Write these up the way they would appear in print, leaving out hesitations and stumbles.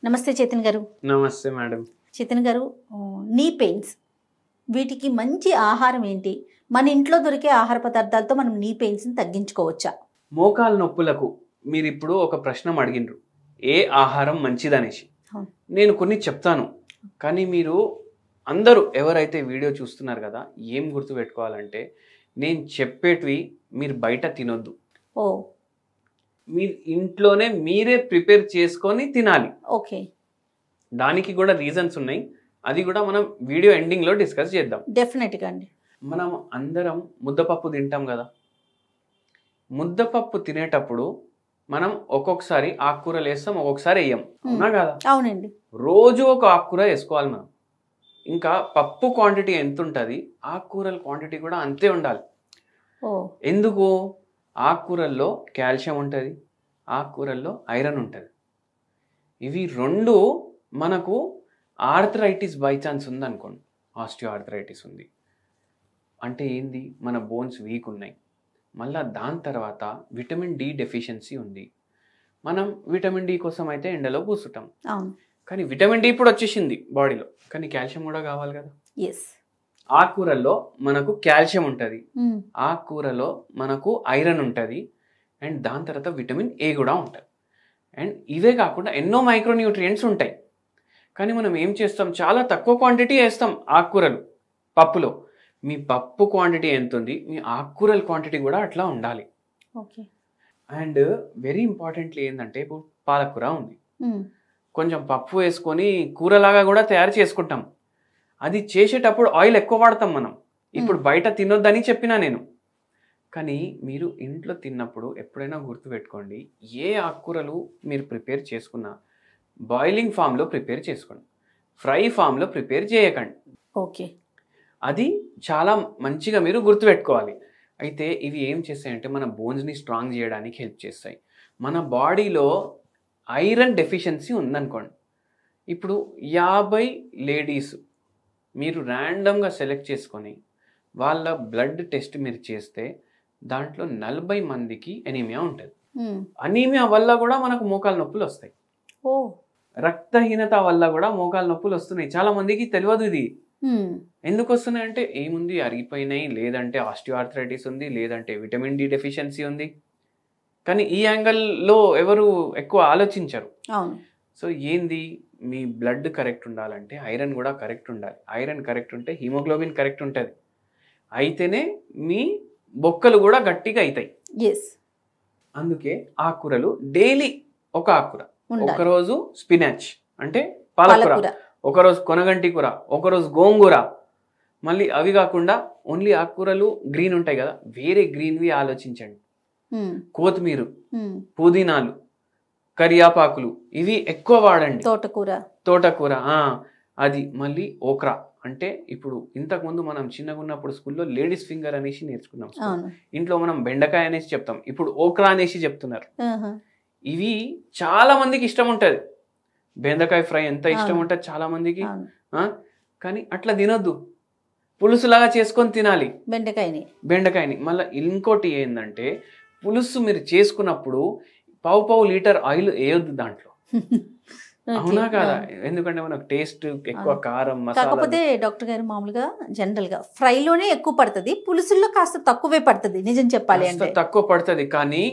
నమస్తే చేతన్ గారు. నమస్తే మేడం. చేతన్ గారు, నీ పెయిన్స్ వీటికి మంచి ఆహారం ఏంటి? మన ఇంట్లో దొరికే ఆహార పదార్థాలతో మనం నీ పెయిన్స్ని తగ్గించుకోవచ్చా? మోకాలు నొప్పులకు మీరు ఇప్పుడు ఒక ప్రశ్న అడిగినరు, ఏ ఆహారం మంచిదనేసి. నేను కొన్ని చెప్తాను, కానీ మీరు అందరూ ఎవరైతే వీడియో చూస్తున్నారు కదా, ఏం గుర్తుపెట్టుకోవాలంటే నేను చెప్పేటివి మీరు బయట తినొద్దు. ఓ, మీరు ఇంట్లోనే మీరే ప్రిపేర్ చేసుకొని తినాలి. ఓకే, దానికి కూడా రీజన్స్ ఉన్నాయి, అది కూడా మనం వీడియో ఎండింగ్లో డిస్కస్ చేద్దాం. డెఫినెట్గా అండి. మనం అందరం ముద్దపప్పు తింటాం కదా, ముద్దపప్పు తినేటప్పుడు మనం ఒక్కొక్కసారి ఆకుకూరలు వేస్తాం, ఒక్కొక్కసారి వేయం, అవునా కదా? అవునండి. రోజు ఒక ఆకుకూర వేసుకోవాలి మనం. ఇంకా పప్పు క్వాంటిటీ ఎంత ఉంటుంది, ఆకుకూరల క్వాంటిటీ కూడా అంతే ఉండాలి. ఎందుకు? ఆకుకూరల్లో కాల్షియం ఉంటుంది, ఆకుకూరల్లో ఐరన్ ఉంటుంది. ఇవి రెండు మనకు ఆర్థరైటిస్ బై ఛాన్స్ ఉందనుకోండి, ఆస్టియో ఆర్థరైటిస్ ఉంది అంటే ఏంది, మన బోన్స్ వీక్ ఉన్నాయి. మళ్ళీ దాని తర్వాత విటమిన్ డి డెఫిషియన్సీ ఉంది. మనం విటమిన్ డి కోసం అయితే ఎండలో కూర్చుంటాం, కానీ విటమిన్ డి ఇప్పుడు వచ్చేసింది బాడీలో, కానీ కాల్షియం కూడా కావాలి కదా. ఆకుకూరల్లో మనకు కాల్షియం ఉంటుంది, ఆకుకూరలో మనకు ఐరన్ ఉంటుంది, అండ్ దాని తర్వాత విటమిన్ ఏ కూడా ఉంటుంది. అండ్ ఇవే కాకుండా ఎన్నో మైక్రోన్యూట్రియంట్స్ ఉంటాయి. కానీ మనం ఏం చేస్తాం, చాలా తక్కువ క్వాంటిటీ వేస్తాం ఆకుకూరలు పప్పులో. మీ పప్పు క్వాంటిటీ ఎంత ఉంది, మీ ఆకుకూరల క్వాంటిటీ కూడా అట్లా ఉండాలి. ఓకే. అండ్ వెరీ ఇంపార్టెంట్లీ ఏంటంటే, ఇప్పుడు పాలకూర ఉంది, కొంచెం పప్పు వేసుకొని కూరలాగా కూడా తయారు చేసుకుంటాం. అది చేసేటప్పుడు ఆయిల్ ఎక్కువ వాడతాం మనం. ఇప్పుడు బయట తినొద్దని చెప్పినా నేను, కానీ మీరు ఇంట్లో తిన్నప్పుడు ఎప్పుడైనా గుర్తుపెట్టుకోండి, ఏ ఆకుకూరలు మీరు ప్రిపేర్ చేసుకున్నా బాయిలింగ్ ఫామ్లో ప్రిపేర్ చేసుకోండి, ఫ్రై ఫామ్లో ప్రిపేర్ చేయకండి. ఓకే, అది చాలా మంచిగా మీరు గుర్తుపెట్టుకోవాలి. అయితే ఇవి ఏం చేస్తాయంటే మన బోన్స్ని స్ట్రాంగ్ చేయడానికి హెల్ప్ చేస్తాయి. మన బాడీలో ఐరన్ డెఫిషియన్సీ ఉందనుకోండి, ఇప్పుడు 50 లేడీస్ మీరు ర్యాండమ్గా సెలెక్ట్ చేసుకొని వాళ్ళ బ్లడ్ టెస్ట్ మీరు చేస్తే దాంట్లో 40 మందికి ఎనీమియా ఉంటుంది. అనీమియా వల్ల కూడా మనకు మోకాలు నొప్పులు వస్తాయి. రక్తహీనత వల్ల కూడా మోకాలు నొప్పులు వస్తున్నాయి. చాలా మందికి తెలియదు ఇది. ఎందుకు వస్తున్నాయి అంటే, ఏముంది, అరిగిపోయినాయి, లేదంటే ఆస్టియోఆర్థరైటిస్ ఉంది, లేదంటే విటమిన్ డి డెఫిషియన్సీ ఉంది. కానీ ఈ యాంగిల్లో ఎవరు ఎక్కువ ఆలోచించరు. సో ఏంది, మీ బ్లడ్ కరెక్ట్ ఉండాలంటే ఐరన్ కూడా కరెక్ట్ ఉండాలి. ఐరన్ కరెక్ట్ ఉంటే హిమోగ్లోబిన్ కరెక్ట్ ఉంటుంది, అయితేనే మీ బొక్కలు కూడా గట్టిగా అవుతాయి. అందుకే ఆకుకూరలు డైలీ ఒక ఆకుకూర, ఒకరోజు స్పినాచ్ అంటే పాలకూర, ఒకరోజు కొనగంటి కూర, ఒకరోజు గోంగూర. మళ్ళీ అవి కాకుండా ఓన్లీ ఆకుకూరలు గ్రీన్ ఉంటాయి కదా, వేరే గ్రీన్వి ఆలోచించండి. కొత్తిమీర, పుదీనాలు, కరియాపాకులు ఇవి ఎక్కువ వాడండి. తోటకూర అది. మళ్ళీ ఓక్రా అంటే, ఇప్పుడు ఇంతకుముందు మనం చిన్నగా ఉన్నప్పుడు స్కూల్లో లేడీస్ ఫింగర్ అనేసి నేర్చుకున్నాం. ఇంట్లో మనం బెండకాయ అనేసి చెప్తాం, ఇప్పుడు ఓక్రా అనేసి చెప్తున్నారు. ఇవి చాలా మందికి ఇష్టం ఉంటుంది. బెండకాయ ఫ్రై ఎంత ఇష్టం ఉంటుంది చాలా మందికి, కానీ అట్లా తినొద్దు, పులుసులాగా చేసుకొని తినాలి బెండకాయని. మళ్ళీ ఇంకోటి ఏంటంటే, పులుసు మీరు చేసుకున్నప్పుడు పావు లీటర్ ఆయిల్ వేయొద్దు దాంట్లో, అవునా కదా? ఎందుకంటే మనకు టేస్ట్ ఎక్కువ కారం మసాలా. కాకపోతే డాక్టర్ గారు, మామూలుగా జనరల్ గా ఫ్రైలోనే ఎక్కువ పడుతుంది, పులుసుల్లో కాస్త తక్కువే పడుతుంది. నిజం చెప్పాలి అంటే తక్కువ పడుతుంది. కానీ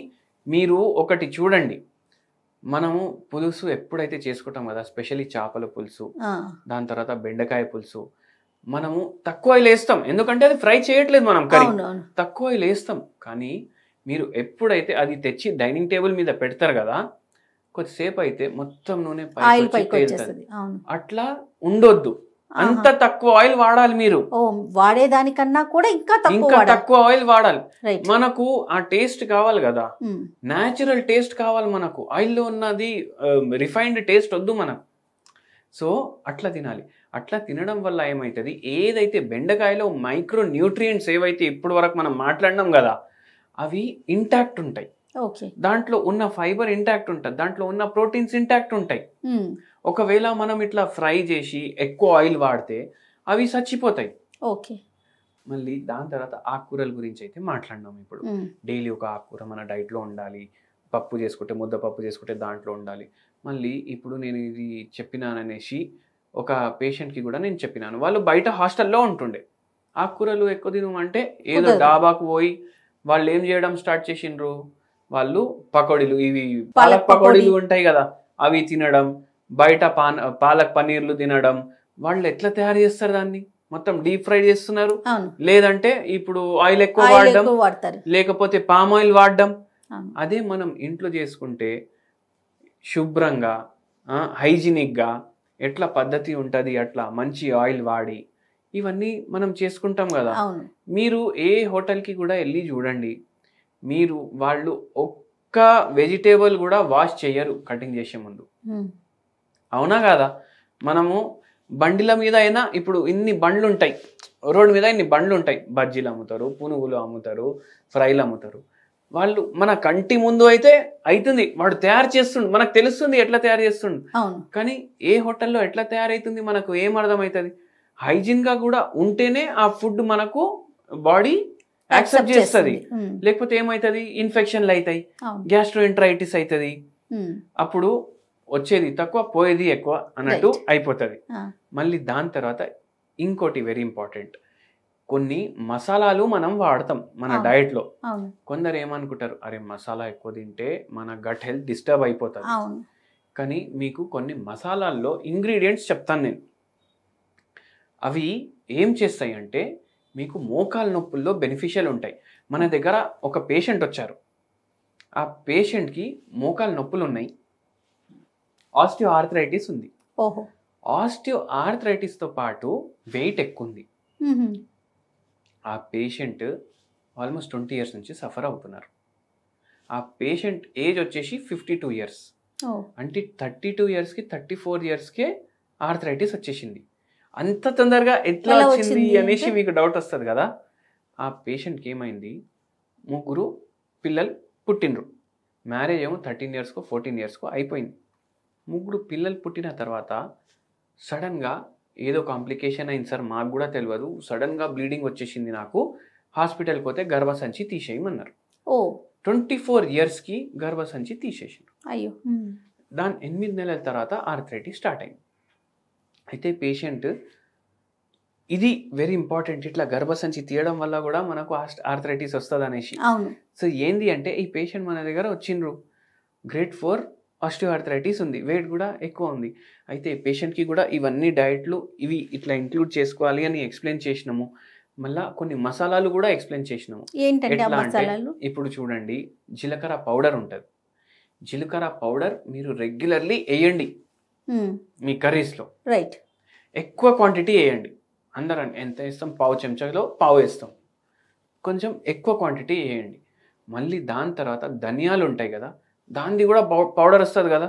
మీరు ఒకటి చూడండి, మనము పులుసు ఎప్పుడైతే చేసుకుంటాం కదా, స్పెషల్లీ చేపల పులుసు, దాని తర్వాత బెండకాయ పులుసు, మనము తక్కువ ఆయిల్ వేస్తాం. ఎందుకంటే అది ఫ్రై చేయట్లేదు మనం, కర్రీ తక్కువ ఆయిల్ వేస్తాం. కానీ మీరు ఎప్పుడైతే అది తెచ్చి డైనింగ్ టేబుల్ మీద పెడతారు కదా, కొద్దిసేపు అయితే మొత్తం నూనె అట్లా ఉండొద్దు. అంత తక్కువ ఆయిల్ వాడాలి మీరు. వాడేదానికన్నా కూడా ఇంకా తక్కువ ఆయిల్ వాడాలి. మనకు ఆ టేస్ట్ కావాలి కదా, న్యాచురల్ టేస్ట్ కావాలి మనకు. ఆయిల్లో ఉన్నది రిఫైన్డ్ టేస్ట్ వద్దు మనకు. సో అట్లా తినాలి. అట్లా తినడం వల్ల ఏమవుతుంది, ఏదైతే బెండకాయలో మైక్రో న్యూట్రియంట్స్ ఏవైతే ఇప్పటి వరకు మనం మాట్లాడినాం కదా, అవి ఇంటాక్ట్ ఉంటాయి. దాంట్లో ఉన్న ఫైబర్ ఇంటాక్ట్ ఉంటుంది, దాంట్లో ఉన్న ప్రోటీన్స్ ఇంటాక్ట్ ఉంటాయి. ఒకవేళ మనం ఇట్లా ఫ్రై చేసి ఎక్కువ ఆయిల్ వాడితే అవి చచ్చిపోతాయి. మళ్ళీ దాని తర్వాత ఆకుకూరల గురించి అయితే మాట్లాడినాం. ఇప్పుడు డైలీ ఒక ఆకుకూర మన డైట్లో ఉండాలి. పప్పు చేసుకుంటే ముద్దపప్పు చేసుకుంటే దాంట్లో ఉండాలి. మళ్ళీ ఇప్పుడు నేను ఇది చెప్పినాననేసి ఒక పేషెంట్కి కూడా నేను చెప్పినాను. వాళ్ళు బయట హాస్టల్లో ఉంటుండే. ఆకుకూరలు ఎక్కువ తినమంటే ఏదో కుదరదు. డాబాకు పోయి వాళ్ళు ఏం చేయడం స్టార్ట్ చేసిండ్రు, వాళ్ళు పకోడీలు, ఇవి పాలక్ పాలక్ పకోడీలు పకోడీ. ఉంటాయి కదా, అవి తినడం, బయట పాలక్ పన్నీర్లు తినడం. వాళ్ళు ఎట్లా తయారు చేస్తారు దాన్ని? మొత్తం డీప్ ఫ్రై చేస్తున్నారు. అవును, లేదంటే ఇప్పుడు ఆయిల్ ఎక్కువ ఆయిల్ వాడడం, ఎక్కువ వాడతారు. లేకపోతే పామ్ ఆయిల్ వాడడం. అవును. అదే మనం ఇంట్లో చేసుకుంటే శుభ్రంగా హైజీనిక్గా ఎట్లా పద్ధతి ఉంటుంది అట్లా మంచి ఆయిల్ వాడి ఇవన్నీ మనం చేసుకుంటాం కదా. అవును. మీరు ఏ హోటల్కి కూడా వెళ్ళి చూడండి, మీరు వాళ్ళు ఒక్క వెజిటేబుల్ కూడా వాష్ చేయరు కటింగ్ చేసే ముందు. ఉమ్. అవునా కాదా? మనము బండిల మీద అయినా ఇప్పుడు ఇన్ని బండ్లు ఉంటాయి, రోడ్డు మీద ఇన్ని బండ్లు ఉంటాయి, బజ్జీలు అమ్ముతారు, పునుగులు అమ్ముతారు, ఫ్రైలు అమ్ముతారు. వాళ్ళు మన కంటి ముందు అయితే అవుతుంది, వాడు తయారు చేస్తుండు, మనకు తెలుస్తుంది ఎట్లా తయారు చేస్తుండు. అవును. కానీ ఏ హోటల్లో ఎట్లా తయారవుతుంది మనకు ఏం అర్థమవుతుంది? హైజీన్గా కూడా ఉంటేనే ఆ ఫుడ్ మనకు బాడీ యాక్సెప్ట్ చేస్తుంది. ఉమ్. లేకపోతే ఏమవుతుంది, ఇన్ఫెక్షన్లు అవుతాయి, అవును. గ్యాస్ట్రోఎంటరైటిస్ అవుతుంది. ఉమ్. అప్పుడు వచ్చేది తక్కువ పోయేది ఎక్కువ అన్నట్టు Right. అయిపోతుంది. ఆ. మళ్ళీ దాని తర్వాత ఇంకోటి వెరీ ఇంపార్టెంట్, కొన్ని మసాలాలు మనం వాడతాం మన అవును. డైట్లో. అవును. కొందరు ఏమనుకుంటారు, అరే మసాలా ఎక్కువ తింటే మన గట్ హెల్త్ డిస్టర్బ్ అయిపోతుంది. అవును. కానీ మీకు కొన్ని మసాలాల్లో ఇంగ్రీడియంట్స్ చెప్తాను నేను. అవి ఏం చేస్తాయి అంటే మీకు మోకాలు నొప్పుల్లో బెనిఫిషియల్ ఉంటాయి. మన దగ్గర ఒక పేషెంట్ వచ్చారు, ఆ పేషెంట్కి మోకాలు నొప్పులు ఉన్నాయి, ఆస్టియో ఆర్థరైటిస్ ఉంది. ఓహో. ఆస్టియో ఆర్థరైటిస్తో పాటు వెయిట్ ఎక్కువ ఉంది. ఉహుం. ఆ పేషెంట్ ఆల్మోస్ట్ 20 ఇయర్స్ నుంచి సఫర్ అవుతున్నారు. ఆ పేషెంట్ ఏజ్ వచ్చేసి 52 ఇయర్స్. ఓ. అంటే 32 ఇయర్స్కి 34 ఇయర్స్కే ఆర్థరైటిస్ వచ్చేసింది. అంత తొందరగా ఎట్లా ఎలా వచ్చింది వచ్చింది అనేసి అంటే? మీకు డౌట్ వస్తుంది కదా. ఆ పేషెంట్కి ఏమైంది, 3 పిల్లలు పుట్టినరు. మ్యారేజ్ ఏమో 13 ఇయర్స్కో 14 ఇయర్స్కో అయిపోయింది. 3 పిల్లలు పుట్టిన తర్వాత సడన్గా ఏదో కాంప్లికేషన్ అయింది సార్, మాకు కూడా తెలియదు, సడన్గా బ్లీడింగ్ వచ్చేసింది నాకు, హాస్పిటల్కి పోతే గర్భసంచి తీసేయమన్నారు. ఓ. 24 ఇయర్స్కి గర్భసంచి తీసేసారు. అయ్యో. ఉమ్. దాని 8 నెలల తర్వాత ఆర్థరైటిస్ స్టార్ట్ అయింది. అయితే పేషెంట్, ఇది వెరీ ఇంపార్టెంట్, ఇట్లా గర్భసంచి తీయడం వల్ల కూడా మనకు ఆర్థరైటిస్ వస్తుంది అనేసి. అవును. సో ఏంది అంటే ఈ పేషెంట్ మన దగ్గర వచ్చిండ్రు, గ్రేడ్ 4 ఆస్టియో ఆర్థరైటిస్ ఉంది, వెయిట్ కూడా ఎక్కువ ఉంది. అయితే పేషెంట్కి కూడా ఇవన్నీ డైట్లు ఇవి ఇట్లా ఇంక్లూడ్ చేసుకోవాలి అని ఎక్స్ప్లెయిన్ చేసినాము. మళ్ళీ కొన్ని మసాలాలు కూడా ఎక్స్ప్లెయిన్ చేసినాము. ఏంటంటే ఆ ఎట్లా అంటే మసాలాలు? ఇప్పుడు చూడండి, జీలకర్ర పౌడర్ ఉంటుంది. జీలకర్ర పౌడర్ మీరు రెగ్యులర్లీ వేయండి ఉమ్. మీ కర్రీస్లో, రైట్. ఎక్కువ క్వాంటిటీ వేయండి. అందరం ఎంత వేస్తాం, పావు చెంచాలో పావు వేస్తాం, కొంచెం ఎక్కువ క్వాంటిటీ వేయండి. మళ్ళీ దాని తర్వాత ధనియాలు ఉంటాయి కదా, దానిది కూడా పౌడర్ వస్తుంది కదా,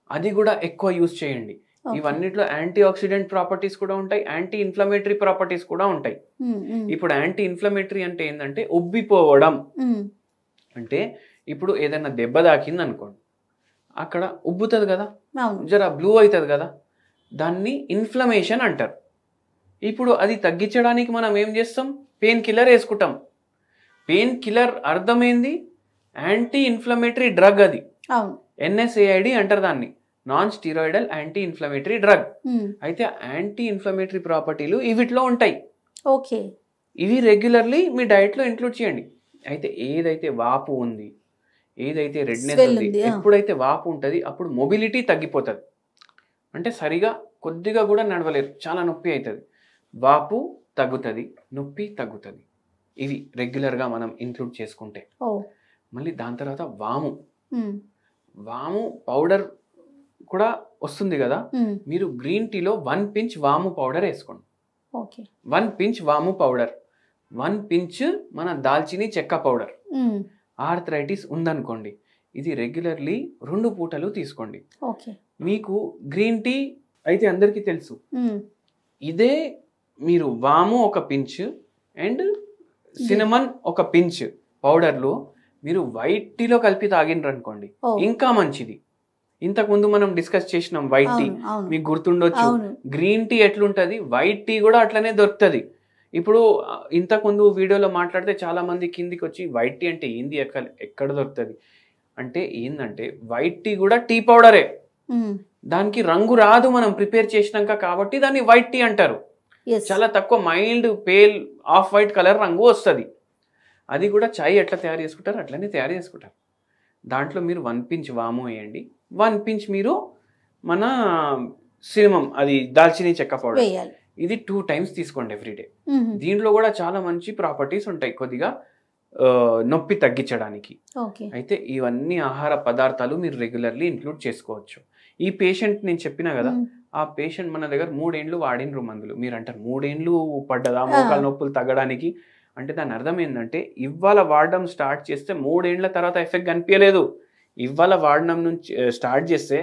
అది కూడా ఎక్కువ యూస్ చేయండి. Okay. ఇవన్నిట్లో యాంటీ ఆక్సిడెంట్ ప్రాపర్టీస్ కూడా ఉంటాయి, యాంటీ ఇన్ఫ్లమేటరీ ప్రాపర్టీస్ కూడా ఉంటాయి. ఉమ్. ఉమ్. ఇప్పుడు యాంటీ ఇన్ఫ్లమేటరీ అంటే ఏంటంటే ఉబ్బిపోవడం. ఉమ్. అంటే ఇప్పుడు ఏదైనా దెబ్బ తాకింది అనుకోండి, అక్కడ ఉబ్బుతుంది కదా, అవును. జర బ్లూ అవుతుంది కదా, దాన్ని ఇన్ఫ్లమేషన్ అంటారు. ఇప్పుడు అది తగ్గించడానికి మనం ఏం చేస్తాం, పెయిన్ కిల్లర్ వేసుకుంటాం. పెయిన్ కిల్లర్ అర్థమైంది, యాంటీ ఇన్ఫ్లమేటరీ డ్రగ్. అది అవును. NSAID అంటారు దాన్ని, non steroidal anti inflammatory drug. Um. అయితే యాంటీ ఇన్ఫ్లమేటరీ ప్రాపర్టీలు ఇవిట్లో ఉంటాయి. ఓకే. ఇవి రెగ్యులర్లీ మీ డైట్లో ఇంక్లూడ్ చేయండి. అయితే ఏదైతే వాపు ఉంది, ఏదైతే రెడ్నెస్ Swell ఉంది, ఉంది, ఎప్పుడైతే వాపు ఉంటుంది అప్పుడు మొబిలిటీ తగ్గిపోతుంది. అంటే సరిగా కొద్దిగా కూడా నడవలేరు, చాలా నొప్పి అవుతుంది. వాపు తగ్గుతుంది, నొప్పి తగ్గుతుంది. ఇవి రెగ్యులర్గా మనం ఇంక్లూడ్ చేసుకుంటే. ఓ. మళ్ళీ దాని తర్వాత వాము. ఉమ్. వాము పౌడర్ కూడా వస్తుంది కదా, ఉమ్. మీరు గ్రీన్ టీలో 1 pinch వాము పౌడర్ వేసుకోండి. ఓకే. 1 pinch వాము పౌడర్, 1 pinch మన దాల్చిని చెక్క పౌడర్. ఉమ్. ఆర్థరైటిస్ ఉందనుకోండి, ఇది రెగ్యులర్లీ 2 పూటలు తీసుకోండి. ఓకే. మీకు గ్రీన్ టీ అయితే అందరికీ తెలుసు, ఉమ్. ఇదే మీరు వాము ఒక పించ్ అండ్ సినమన్ ఒక పించ్ పౌడర్లు మీరు వైట్ టీలో కలిపి తాగినరు అనుకోండి, ఓ. ఇంకా మంచిది. ఇంతకుముందు మనం డిస్కస్ చేసినాం వైట్ టీ, అవును. అవును. మీకు గుర్తుండొచ్చు. అవును. గ్రీన్ టీ ఎట్లుంటుంది, వైట్ టీ కూడా అట్లనే దొరుకుతుంది. ఇప్పుడు ఇంతకుముందు వీడియోలో మాట్లాడితే చాలా మంది కిందికి వచ్చి వైట్ టీ అంటే ఏంది, ఎక్కడ దొరుకుతుంది అంటే ఏంటంటే వైట్ టీ కూడా టీ పౌడరే, దానికి రంగు రాదు మనం ప్రిపేర్ చేసినాక, కాబట్టి దాన్ని వైట్ టీ అంటారు. చాలా తక్కువ mild pale off white colour రంగు వస్తుంది. అది కూడా చాయ్ ఎట్లా తయారు చేసుకుంటారు అట్లనే తయారు చేసుకుంటారు. దాంట్లో మీరు 1 pinch వాము వేయండి, 1 pinch మీరు మన సినిమం అది దాల్చిని చెక్క పౌడర్, ఇది 2 times తీసుకోండి ఎవ్రీడే. దీంట్లో కూడా చాలా మంచి ప్రాపర్టీస్ ఉంటాయి కొద్దిగా నొప్పి తగ్గించడానికి. అయితే ఇవన్నీ ఆహార పదార్థాలు మీరు రెగ్యులర్లీ ఇంక్లూడ్ చేసుకోవచ్చు. ఈ పేషెంట్ నేను చెప్పినా కదా, ఆ పేషెంట్ మన దగ్గర 3 ఏళ్ళు వాడినరు మందులు. మీరు అంటారు 3 ఏళ్ళు పడ్డదా మోకాల నొప్పులు తగ్గడానికి అంటే, దాని అర్థం ఏంటంటే ఇవాళ వాడడం స్టార్ట్ చేస్తే 3 ఏళ్ల తర్వాత ఎఫెక్ట్ కనిపించలేదు. ఇవాళ వాడడం నుంచి స్టార్ట్ చేస్తే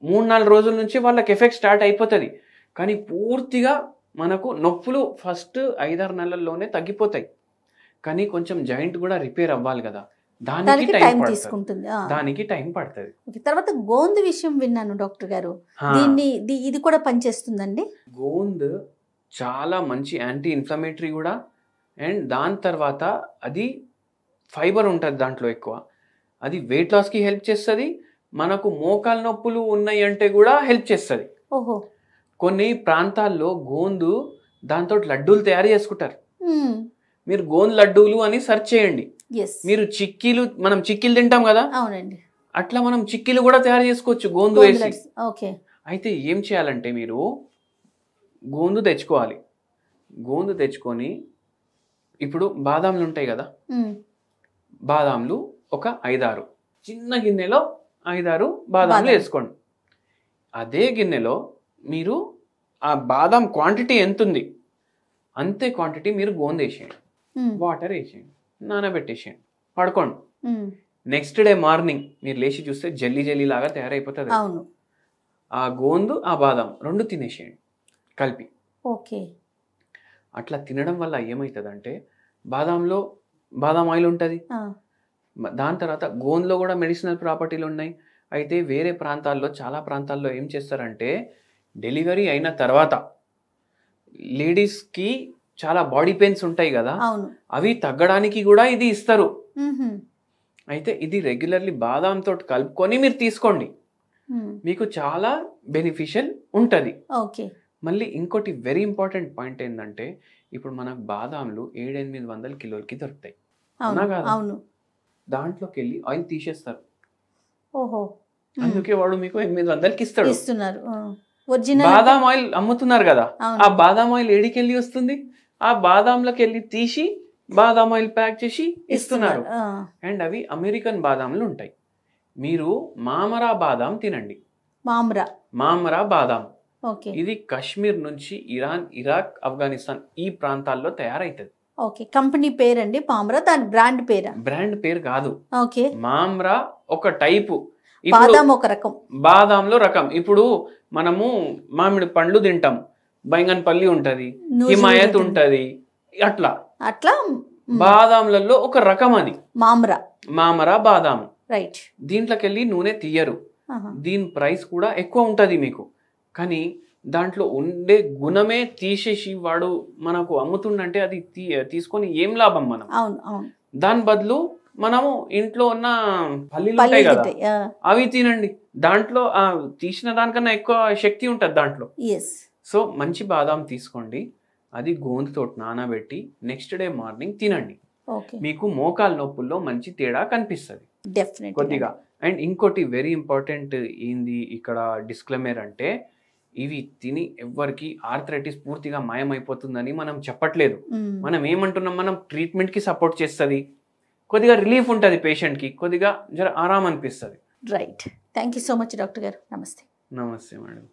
3-4 రోజుల నుంచి వాళ్ళకి ఎఫెక్ట్ స్టార్ట్ అయిపోతుంది. కానీ పూర్తిగా మనకు నొప్పులు ఫస్ట్ 5-6 నెలల్లోనే తగ్గిపోతాయి. కానీ కొంచెం జాయింట్ కూడా రిపేర్ అవ్వాలి కదా, దానికి టైం తీసుకుంటుంది, దానికి టైం పడుతుంది. తర్వాత గోందు విషయం విన్నాను డాక్టర్ గారు, ఇది కూడా పనిచేస్తుందండి? గోందు చాలా మంచి యాంటీ ఇన్ఫ్లమేటరీ కూడా, అండ్ దాని తర్వాత అది ఫైబర్ ఉంటుంది దాంట్లో ఎక్కువ, అది వెయిట్ లాస్కి హెల్ప్ చేస్తుంది. మనకు మోకాలు నొప్పులు ఉన్నాయి అంటే కూడా హెల్ప్ చేస్తుంది. కొన్ని ప్రాంతాల్లో గోందు దాంతో లడ్డూలు తయారు చేసుకుంటారు. మీరు గోందు లడ్డూలు అని సెర్చ్ చేయండి. మీరు చిక్కీలు, మనం చిక్కీలు తింటాం కదా, అవునండి, అట్లా మనం చిక్కీలు కూడా తయారు చేసుకోవచ్చు గోందు వేసి. అయితే ఏం చేయాలంటే మీరు గోందు తెచ్చుకోవాలి. గోందు తెచ్చుకొని ఇప్పుడు బాదాంలు ఉంటాయి కదా, బాదాంలు ఒక 5-6 చిన్న గిన్నెలో 5-6 బాదాంలు వేసుకోండి. అదే గిన్నెలో మీరు ఆ బాదాం క్వాంటిటీ ఎంత ఉంది అంతే క్వాంటిటీ మీరు గోందు వేసేయండి, వాటర్ వేసేయండి, నానబెట్టేసేయండి, పడుకోండి. నెక్స్ట్ డే మార్నింగ్ మీరు లేచి చూస్తే జల్లీ జల్లీ లాగా తయారైపోతుంది. ఆ గోందు ఆ బాదాం 2 తినేసేయండి కలిపి. అట్లా తినడం వల్ల ఏమవుతుందంటే బాదాంలో బాదాం ఆయిల్ ఉంటుంది, దాని తర్వాత గోందులో కూడా మెడిసినల్ ప్రాపర్టీలు ఉన్నాయి. అయితే వేరే ప్రాంతాల్లో, చాలా ప్రాంతాల్లో ఏం చేస్తారంటే డెలివరీ అయిన తర్వాత లేడీస్కి చాలా బాడీ పెయిన్స్ ఉంటాయి కదా, అవి తగ్గడానికి కూడా ఇది ఇస్తారు. అయితే ఇది రెగ్యులర్లీ బాదాంతో కలుపుకొని మీరు తీసుకోండి, మీకు చాలా బెనిఫిషియల్ ఉంటుంది. మళ్ళీ ఇంకోటి వెరీ ఇంపార్టెంట్ పాయింట్ ఏంటంటే, ఇప్పుడు మనకు బాదాంలు 700-800 కిలోలకి దొరుకుతాయి, దాంట్లోకి వెళ్ళి ఆయిల్ తీసేస్తారు. అందుకే వాడు మీకు 800కి ఇస్తాడు. బాదాం ఆయిల్ అమ్ముతున్నారు కదా, ఆ బాదాం ఆయిల్ ఏడికెళ్ళి వస్తుంది, ఆ బాదాంలోకి వెళ్ళి తీసి బాదాం ఆయిల్ ప్యాక్ చేసి ఇస్తున్నారు. అండ్ అవి అమెరికన్ బాదాంలు ఉంటాయి. మీరు మామరా బాదాం తినండి. మామరా బాదాం ఇది కాశ్మీర్ నుంచి ఇరాన్, ఇరాక్, ఆఫ్ఘనిస్తాన్ ఈ ప్రాంతాల్లో తయారైతుంది. కంపెనీ పేరండి మామ్రా, దాని బ్రాండ్ పేరా? బ్రాండ్ పేరు కాదు, మామ్రా ఒక టైపు, బాదాం ఒక రకం, బాదాంలో రకం. ఇప్పుడు మనము మామిడి పండ్లు తింటాం, బైంగన్పల్లి ఉంటది, హిమాయత్ ఉంటది, అట్లా అట్లా బాదాంలలో ఒక రకం అది మామరా బాదాం. దీంట్లోకి వెళ్ళి నూనె తీయరు, దీని ప్రైస్ కూడా ఎక్కువ ఉంటది మీకు. కానీ దాంట్లో ఉండే గుణమే తీసేసి వాడు మనకు అమ్ముతుండంటే అది తీసుకొని ఏం లాభం మనం? దాని బదులు మనము ఇంట్లో ఉన్న పల్లీలు ఉంటాయి కదా, అవి తినండి, దాంట్లో తీసిన దానికన్నా ఎక్కువ శక్తి ఉంటుంది దాంట్లో. సో మంచి బాదాం తీసుకోండి, అది గోందుతో నానబెట్టి నెక్స్ట్ డే మార్నింగ్ తినండి, మీకు మోకాల నొప్పుల్లో మంచి తేడా కనిపిస్తుంది కొద్దిగా. అండ్ ఇంకోటి వెరీ ఇంపార్టెంట్ ఏంది ఇక్కడ డిస్క్లైమర్ అంటే, ఇవి తిని ఎవ్వరికి ఆర్థరైటిస్ పూర్తిగా మాయమైపోతుందని మనం చెప్పట్లేదు. మనం ఏమంటున్నాం, మనం ట్రీట్మెంట్కి సపోర్ట్ చేస్తుంది, కొద్దిగా రిలీఫ్ ఉంటుంది పేషెంట్కి, కొద్దిగా జర ఆరాం అనిపిస్తుంది. Right. Thank you so much doctor గారు. నమస్తే. నమస్తే మేడం.